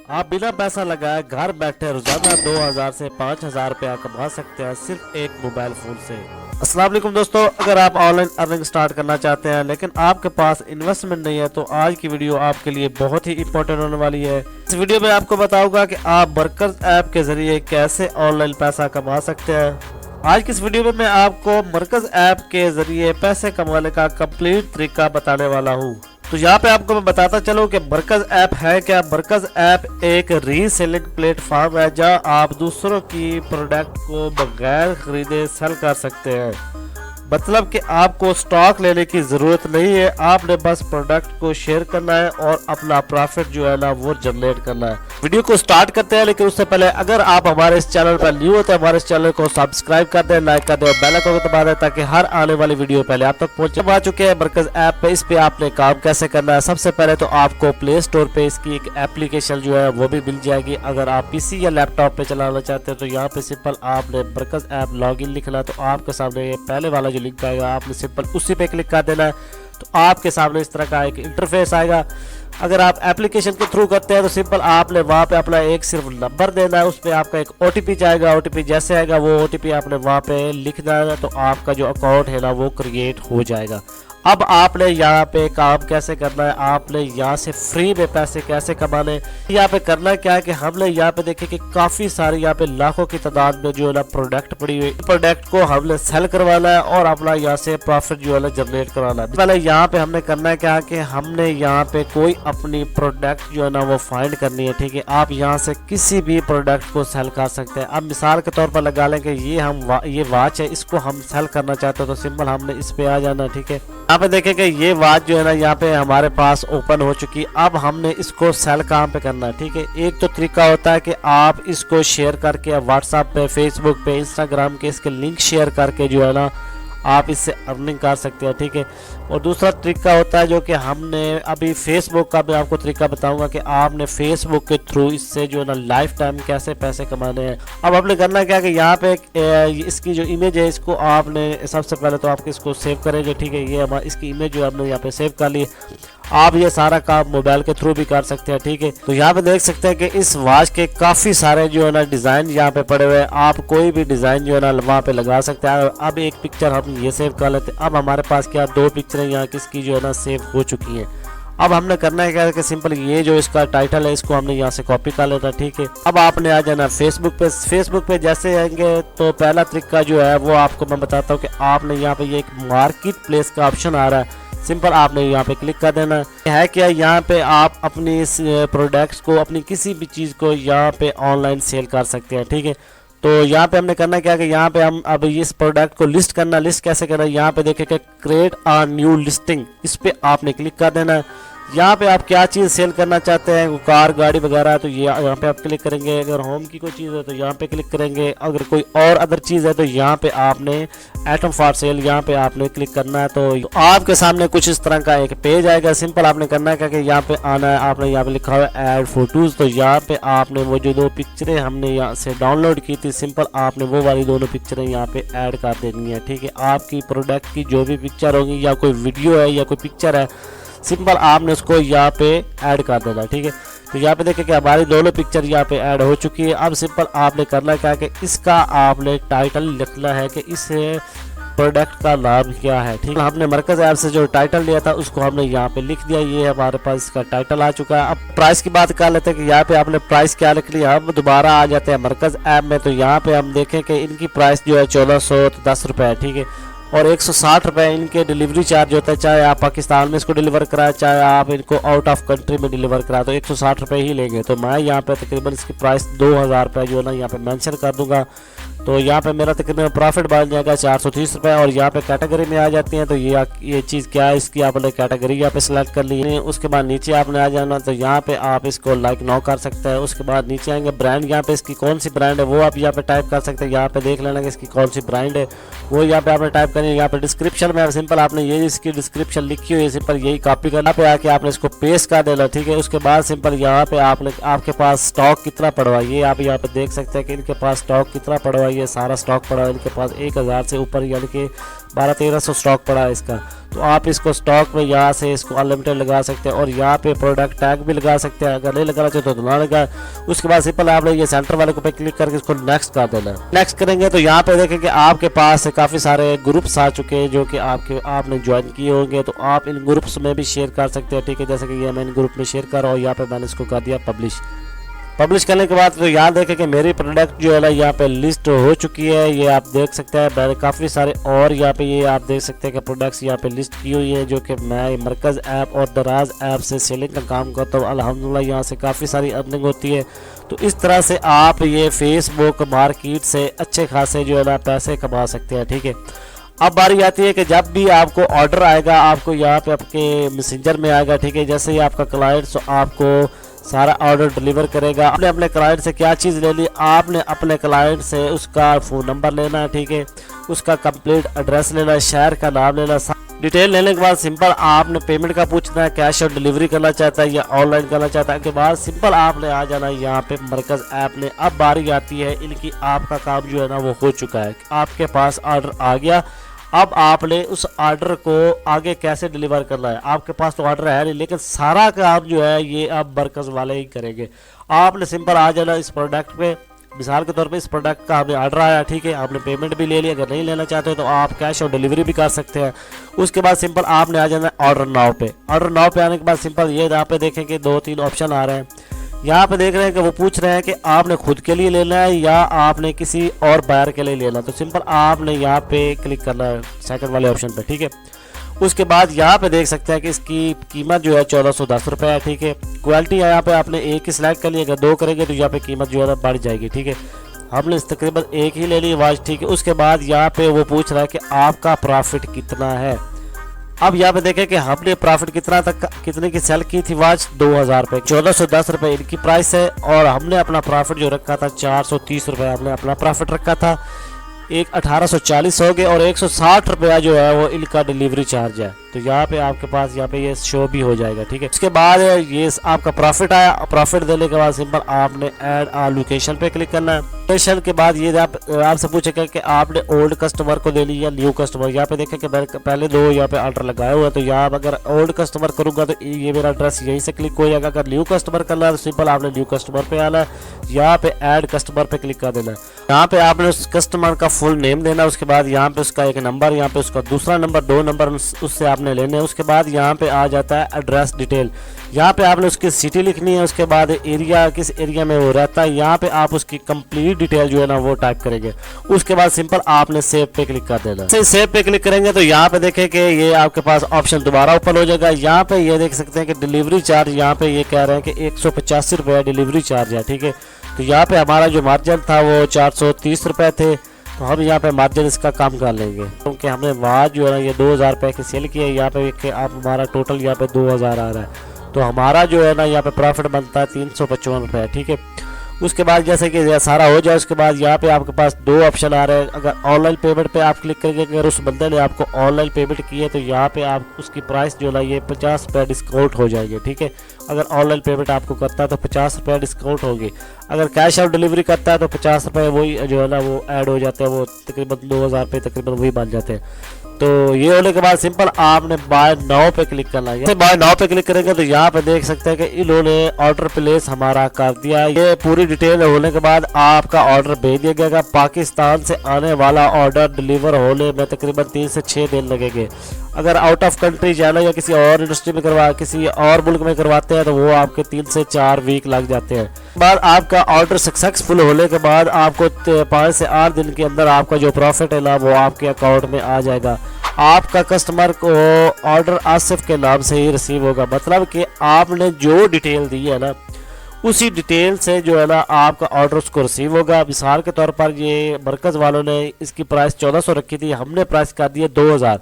आप बिना पैसा लगाए घर बैठे रोजाना 2000 से 5000 रुपया कमा सकते हैं सिर्फ एक मोबाइल फोन से। अस्सलाम वालेकुम दोस्तों, अगर आप ऑनलाइन अर्निंग स्टार्ट करना चाहते हैं लेकिन आपके पास इन्वेस्टमेंट नहीं है तो आज की वीडियो आपके लिए बहुत ही इंपॉर्टेंट होने वाली है। इस वीडियो में आपको बताऊंगा कि आप मरकज ऐप के जरिए कैसे ऑनलाइन पैसा कमा सकते हैं। आज की इस वीडियो में मैं आपको मरकज ऐप के जरिए पैसे कमाने का कंप्लीट तरीका बताने वाला हूँ। तो यहाँ पे आपको मैं बताता चलूँ कि मरकज ऐप है क्या। मरकज ऐप एक रीसेलिंग प्लेटफॉर्म है जहाँ आप दूसरों की प्रोडक्ट को बगैर खरीदे सेल कर सकते हैं। मतलब कि आपको स्टॉक लेने की ज़रूरत नहीं है, आपने बस प्रोडक्ट को शेयर करना है और अपना प्रॉफिट जो है ना वो जनरेट करना है। वीडियो को स्टार्ट करते हैं, लेकिन उससे पहले अगर आप हमारे इस चैनल पर न्यू हो तो हमारे इस चैनल को सब्सक्राइब कर दें, लाइक कर दें और बेल आइकन को दबा दें ताकि हर आने वाली वीडियो पहले आप तक पहुंचे। आ चुके हैं मरकज ऐप पे। इस पे आपने काम कैसे करना है, सबसे पहले तो आपको प्ले स्टोर पे इसकी एक एप्लीकेशन जो है वो भी मिल जाएगी। अगर आप पीसी या लैपटॉप पे चलाना चाहते हैं तो यहाँ पे सिंपल आपने मरकज ऐप लॉगिन लिखना, तो आपके सामने ये पहले वाला जो लिंक आएगा आपने सिंपल उसी पे क्लिक कर देना है। तो आपके सामने इस तरह का एक इंटरफेस आएगा। अगर आप एप्लीकेशन के थ्रू करते हैं तो सिंपल आपने वहाँ पे अपना एक सिर्फ नंबर देना है, उस पर आपका एक ओटीपी जाएगा। ओटीपी जैसे आएगा वो ओटीपी आपने वहाँ पे लिखना है, तो आपका जो अकाउंट है ना वो क्रिएट हो जाएगा। अब आपने यहाँ पे काम कैसे करना है, आपने यहाँ से फ्री में पैसे कैसे कमाने, यहाँ पे करना क्या है कि हमने यहाँ पे देखे कि काफ़ी सारी यहाँ पे लाखों की तादाद में जो है ना प्रोडक्ट पड़ी हुई, प्रोडक्ट को हमने सेल करवाना है और अपना यहाँ से प्रॉफिट जो है ना जनरेट करवाना है। पहले यहाँ पे हमने करना है क्या कि हमने यहाँ पे कोई अपनी प्रोडक्ट जो है ना वो फाइंड करनी है। ठीक है, आप यहाँ से किसी भी प्रोडक्ट को सेल कर सकते हैं। अब मिसाल के तौर पर लगा लें कि ये वॉच है, इसको हम सेल करना चाहते हैं तो सिंपल हमने इस पे आ जाना। ठीक है, यहाँ पे देखें कि ये वॉच जो है ना यहाँ पे हमारे पास ओपन हो चुकी। अब हमने इसको सेल कहाँ पे करना है। ठीक है, एक तो तरीका होता है कि आप इसको शेयर करके व्हाट्सएप पे, फेसबुक पे, इंस्टाग्राम के इसके लिंक शेयर करके जो है ना आप इससे अर्निंग कर सकते हैं। ठीक है, और दूसरा तरीका होता है जो कि हमने अभी फेसबुक का भी आपको तरीका बताऊंगा कि आपने फेसबुक के थ्रू इससे जो है ना लाइफ टाइम कैसे पैसे कमाने हैं। अब आपने करना क्या कि यहाँ पे इसकी जो इमेज है इसको आपने सबसे पहले तो आप इसको सेव करेंगे। ठीक है, ये हमारी इसकी इमेज जो हमने यहाँ पे सेव कर ली। आप ये सारा काम मोबाइल के थ्रू भी कर सकते हैं। ठीक है, तो यहाँ पे देख सकते हैं कि इस वॉच के काफ़ी सारे जो है ना डिज़ाइन यहाँ पे पड़े हुए हैं। आप कोई भी डिज़ाइन जो है ना वहाँ पे लगा सकते हैं। अब एक पिक्चर हम ये सेव कर लेते हैं। अब हमारे पास क्या दो पिक्चरें यहाँ किसकी जो है ना सेव हो चुकी हैं। अब हमने करना है क्या है कि सिंपल ये जो इसका टाइटल है इसको हमने यहाँ से कॉपी कर लेता। ठीक है, अब आपने आ जाना फेसबुक पे। फेसबुक पे जैसे आएंगे तो पहला तरीका जो है वो आपको मैं बताता हूँ कि आपने यहाँ पे ये एक मार्केट प्लेस का ऑप्शन आ रहा है, सिंपल आपने यहाँ पे क्लिक कर देना है। क्या यहाँ पे आप अपनी इस प्रोडक्ट्स को, अपनी किसी भी चीज़ को यहाँ पे ऑनलाइन सेल कर सकते हैं। ठीक है, तो यहाँ पे हमने करना क्या कि यहाँ पे हम अब इस प्रोडक्ट को लिस्ट करना। लिस्ट कैसे करना है, यहाँ पे देखें कि क्रिएट अ न्यू लिस्टिंग, इस पे आपने क्लिक कर देना है। यहाँ पे आप क्या चीज़ सेल करना चाहते हैं, कार, गाड़ी वगैरह है तो ये यहाँ पे आप क्लिक करेंगे। अगर होम की कोई चीज़ है तो यहाँ पे क्लिक करेंगे। अगर कोई और अदर चीज़ है तो यहाँ पे आपने आइटम फॉर सेल यहाँ पे आपने क्लिक करना है। तो आपके सामने कुछ इस तरह का एक पेज आएगा। सिंपल आपने करना है कि यहाँ पे आना है, आपने यहाँ पे लिखा हुआ है ऐड फोटोज़। तो यहाँ पे आपने वो जो दो पिक्चरें हमने यहाँ से डाउनलोड की थी, सिंपल आपने वो वाली दोनों पिक्चरें यहाँ पे ऐड कर देनी है। ठीक है, आपकी प्रोडक्ट की जो भी पिक्चर होगी या कोई वीडियो है या कोई पिक्चर है, सिंपल आपने उसको यहाँ पे ऐड कर देना। ठीक है, तो यहाँ पे देखें कि हमारी दोनों पिक्चर यहाँ पे ऐड हो चुकी है। अब सिंपल आपने करना क्या है कि इसका आपने टाइटल लिखना है कि इस प्रोडक्ट का नाम क्या है। ठीक है, हमने मरकज ऐप से जो टाइटल लिया था उसको हमने यहाँ पे लिख दिया। ये हमारे पास इसका टाइटल आ चुका है। अब प्राइस की बात कर लेते हैं कि यहाँ पे आपने प्राइस क्या लिख लिया। हम दोबारा आ जाते हैं मरकज ऐप में, तो यहाँ पे हम देखें कि इनकी प्राइस जो है 1410 रुपये है। ठीक है, और 160 रुपये इनके डिलीवरी चार्ज होता है। चाहे आप पाकिस्तान में इसको डिलीवर कराएं, चाहे आप इनको आउट ऑफ कंट्री में डिलीवर कराएं, तो 160 रुपये ही लेंगे। तो मैं यहाँ पे तकरीबन इसकी प्राइस 2000 रुपये जो है ना यहाँ पे मेंशन कर दूंगा। तो यहाँ पे मेरा तकरीबन प्रॉफिट बन जाएगा 430 रुपये। और यहाँ पे कैटेगरी में आ जाती हैं तो ये चीज़ क्या है, इसकी आपने कैटेगरी यहाँ पे सिलेक्ट कर ली है। उसके बाद नीचे आपने आ जाना, तो यहाँ पे आप इसको लाइक नो कर सकते हैं। उसके बाद नीचे आएंगे ब्रांड, यहाँ पे इसकी कौन सी ब्रांड है वो आप यहाँ पे टाइप कर सकते हैं। यहाँ पे देख लेना कि इसकी कौन सी ब्रांड है वो यहाँ पे आपने टाइप करनी है। यहाँ पे डिस्क्रिप्शन में सिंपल आपने ये इसकी डिस्क्रिप्शन लिखी हुई है, सिंपल यही कॉपी करना पे आके आपने इसको पेस्ट कर देना। ठीक है, उसके बाद सिंपल यहाँ पे आपने आपके पास स्टॉक कितना पड़ा हुआ है ये आप यहाँ पे देख सकते हैं कि इनके पास स्टॉक कितना पड़ा हुआ है। ये सारा स्टॉक पड़ा हुआ है इनके पास 1000 से ऊपर, यानी कि 1200-1300 स्टॉक पड़ा है इसका। तो आप इसको स्टॉक में यहाँ से इसको अनलिमिटेड लगा सकते हैं और यहाँ पे प्रोडक्ट टैग भी लगा सकते हैं। अगर नहीं लगाना चाहिए तो ना लगा। उसके बाद सिंपल आपने ये सेंटर वाले को पे क्लिक करके इसको नेक्स्ट कर देना। नेक्स्ट करेंगे तो यहाँ पे देखेंगे आपके पास काफ़ी सारे ग्रुप्स आ चुके हैं जो कि आपने ज्वाइन किए होंगे। तो आप इन ग्रुप्स में भी शेयर कर सकते हैं, ठीक है। जैसे कि ये मैं इन ग्रुप में शेयर कर रहा हूँ, यहाँ पे मैंने इसको कर दिया पब्लिश करने के बाद तो यहाँ देखें कि मेरी प्रोडक्ट जो है ना यहाँ पे लिस्ट हो चुकी है। ये आप देख सकते हैं मैंने काफ़ी सारे और यहाँ पे ये आप देख सकते हैं कि प्रोडक्ट्स यहाँ पे लिस्ट की हुई है जो कि मैं मरकज़ ऐप और दराज ऐप से सेलिंग का काम करता हूँ। अल्हम्दुलिल्लाह यहाँ से काफ़ी सारी अर्निंग होती है। तो इस तरह से आप ये फेसबुक मार्केट से अच्छे खासे जो है ना पैसे कमा सकते हैं, ठीक है। अब बारी आती है कि जब भी आपको ऑर्डर आएगा आपको यहाँ पे आपके मैसेंजर में आएगा, ठीक है। जैसे ही आपका क्लाइंट आपको सारा ऑर्डर डिलीवर करेगा, आपने अपने क्लाइंट से क्या चीज़ ले ली, आपने अपने क्लाइंट से उसका फ़ोन नंबर लेना है, ठीक है। उसका कंप्लीट एड्रेस लेना है, शहर का नाम लेना, डिटेल लेने के बाद सिंपल आपने पेमेंट का पूछना है, कैश ऑन डिलीवरी करना चाहता है या ऑनलाइन करना चाहता है। के बाद सिंपल आपने आ जाना है यहाँ पे मरकज़ ऐप में। अब बारी आती है इनकी, आपका काम जो है ना वो हो चुका है, आपके पास ऑर्डर आ गया। अब आपने उस ऑर्डर को आगे कैसे डिलीवर करना है। आपके पास तो ऑर्डर है नहीं, लेकिन सारा काम जो है ये अब मरकज़ वाले ही करेंगे। आपने सिंपल आ जाना इस प्रोडक्ट पे। मिसाल के तौर पे इस प्रोडक्ट का हमें ऑर्डर आया, ठीक है। आपने पेमेंट भी ले लिया, अगर नहीं लेना चाहते तो आप कैश और डिलीवरी भी कर सकते हैं। उसके बाद सिंपल आपने आ जाना ऑर्डर नाउ पे। ऑर्डर नाउ पे आने के बाद सिंपल ये यहाँ पे देखेंगे 2-3 ऑप्शन आ रहे हैं। यहाँ पे देख रहे हैं कि वो पूछ रहे हैं कि आपने खुद के लिए लेना है या आपने किसी और बायर के लिए लेना। तो सिंपल आपने यहाँ पे क्लिक करना है सेकंड वाले ऑप्शन पे, ठीक है। उसके बाद यहाँ पे देख सकते हैं कि इसकी कीमत जो है 1410 रुपये है, ठीक है। क्वालिटी यहाँ पे आपने एक ही सिलेक्ट कर लिया, अगर 2 करेंगे तो यहाँ पे कीमत जो है ना बढ़ जाएगी, ठीक है। हमने इस तकरीबन एक ही ले ली वाच, ठीक है। उसके बाद यहाँ पे वो पूछ रहा है कि आपका प्रॉफिट कितना है। अब यहाँ पे देखें कि हमने प्रॉफिट कितने की सेल की थी वाच, 2000 रुपये, 1410 रुपये इनकी प्राइस है। और हमने अपना प्रॉफिट जो रखा था 430 रुपये हमने अपना प्रॉफिट रखा था। एक 1840 हो गए और 160 रुपया जो है वो इनका डिलीवरी चार्ज है। तो यहाँ पे आपके पास यहाँ पे ये शो भी हो जाएगा, ठीक है। उसके बाद ये आपका प्रॉफिट आया। प्रॉफिट देने के बाद सिंपल आपने ऐड लोकेशन पे क्लिक करना है। लोकेशन के बाद ये आपसे पूछेगा कि आपने ओल्ड कस्टमर को देनी या न्यू कस्टमर। यहाँ पे देखें कि मैंने पहले 2 यहाँ पे ऑर्डर लगाए हुए हैं। तो यहाँ अगर ओल्ड कस्टमर करूँगा तो ये मेरा एड्रेस यहीं से क्लिक हो जाएगा। अगर न्यू कस्टमर करना है तो सिंपल आपने न्यू कस्टमर पे आना है, यहाँ पे ऐड कस्टमर पे क्लिक कर देना है। यहाँ पे आपने उस कस्टमर का फुल नेम देना। उसके बाद यहाँ पे उसका एक नंबर, यहाँ पे उसका दूसरा नंबर, 2 नंबर उससे आपने लेने हैं। उसके बाद यहाँ पे आ जाता है एड्रेस डिटेल। यहाँ पे आपने उसकी सिटी लिखनी है। उसके बाद एरिया, किस एरिया में वो रहता है, यहाँ पे आप उसकी कंप्लीट डिटेल जो है ना वो टाइप करेंगे। उसके बाद सिंपल आपने सेव पे क्लिक कर देना। सेव पे क्लिक करेंगे तो यहाँ पे देखें कि ये आपके पास ऑप्शन दोबारा ओपन हो जाएगा। यहाँ पे ये देख सकते हैं कि डिलीवरी चार्ज, यहाँ पे ये कह रहे हैं कि 185 रुपये डिलीवरी चार्ज है, ठीक है। तो यहाँ पे हमारा जो मार्जिन था वो 430 रुपये थे। तो हम यहाँ पे मार्जिन इसका कम कर लेंगे क्योंकि हमने वहाँ जो है ना ये 2000 रुपये की सेल की है। यहाँ पे आप हमारा टोटल यहाँ पे 2000 आ रहा है। तो हमारा जो है ना यहाँ पे प्रॉफिट बनता है 355 रुपये, ठीक है। उसके बाद जैसे कि सारा हो जाए उसके बाद यहाँ पे आपके पास 2 ऑप्शन आ रहे हैं। अगर ऑनलाइन पेमेंट पे आप क्लिक करेंगे, अगर उस बंदे ने आपको ऑनलाइन पेमेंट की है तो यहाँ पे आप उसकी प्राइस जो है ये 50 रुपये डिस्काउंट हो जाएगी, ठीक है। अगर ऑनलाइन पेमेंट आपको करता है तो 50 रुपये डिस्काउंट होगी। अगर कैश ऑन डिलीवरी करता है तो 50 रुपये वही जो है ना वो ऐड हो जाते हैं, वो तकरीबन 2000 रुपये तकरीबन वही बन जाते हैं। तो ये होने के बाद सिंपल आपने बाय नाउ पे क्लिक करना है। बाय नाउ पे क्लिक करेंगे तो यहाँ पे देख सकते हैं कि इन्होंने ऑर्डर प्लेस हमारा कर दिया है। ये पूरी डिटेल होने के बाद आपका ऑर्डर भेज दिया गया। पाकिस्तान से आने वाला ऑर्डर डिलीवर होने में तकरीबन 3 से 6 दिन लगेंगे। अगर आउट ऑफ कंट्री जाना या किसी और इंडस्ट्री में किसी और मुल्क में करवाते हैं तो वो आपके 3 से 4 वीक लग जाते हैं। बाद आपका ऑर्डर सक्सेसफुल होने के बाद आपको 5 से 8 दिन के अंदर आपका जो प्रॉफिट है ना वो आपके अकाउंट में आ जाएगा। आपका कस्टमर को ऑर्डर आसिफ के नाम से ही रिसीव होगा। मतलब कि आपने जो डिटेल दी है ना उसी डिटेल से जो है ना आपका ऑर्डर उसको रिसीव होगा। मिसाल के तौर पर ये मरकज़ वालों ने इसकी प्राइस 1400 रखी थी, हमने प्राइस कर दी है 2000।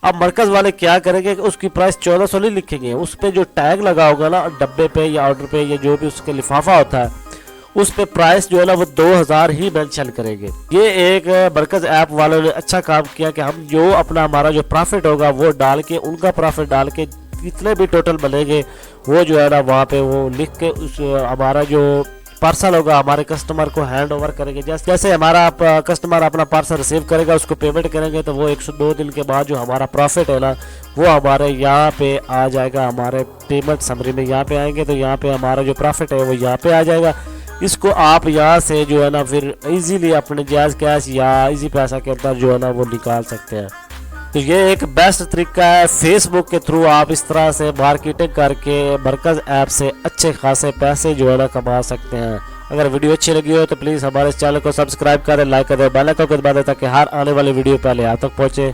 अब मरकज़ वाले क्या करेंगे कि उसकी प्राइस 1400 नहीं लिखेंगे, उस पर जो टैग लगा होगा ना डब्बे पे या ऑर्डर पे या जो भी उसके लिफाफा होता है उस पे प्राइस जो है ना वो 2000 ही मेंशन करेंगे। ये एक मरकज़ ऐप वालों ने अच्छा काम किया कि हम जो अपना हमारा जो प्रॉफिट होगा वो डाल के, उनका प्रॉफिट डाल के जितने भी टोटल बनेंगे वो जो है ना वहाँ पे वो लिख के उस हमारा जो पार्सल होगा हमारे कस्टमर को हैंड ओवर करेंगे। जैसे हमारा कस्टमर अपना पार्सल रिसीव करेगा, उसको पेमेंट करेंगे, तो वो 102 दिन के बाद जो हमारा प्रॉफिट है ना वो हमारे यहाँ पे आ जाएगा। हमारे पेमेंट समरी में यहाँ पे आएंगे, तो यहाँ पे हमारा जो प्रॉफिट है वो यहाँ पे आ जाएगा। इसको आप यहाँ से जो है ना फिर इजीली अपने जायज़ कैश या इजी पैसा के अंदर जो है ना वो निकाल सकते हैं। तो ये एक बेस्ट तरीका है। फेसबुक के थ्रू आप इस तरह से मार्केटिंग करके मरकज़ ऐप से अच्छे खासे पैसे जो है ना कमा सकते हैं। अगर वीडियो अच्छी लगी हो तो प्लीज़ हमारे चैनल को सब्सक्राइब करें, लाइक करें, बेल आइकन को दबा दें ताकि हर आने वाली वीडियो पहले आप तक पहुँचे।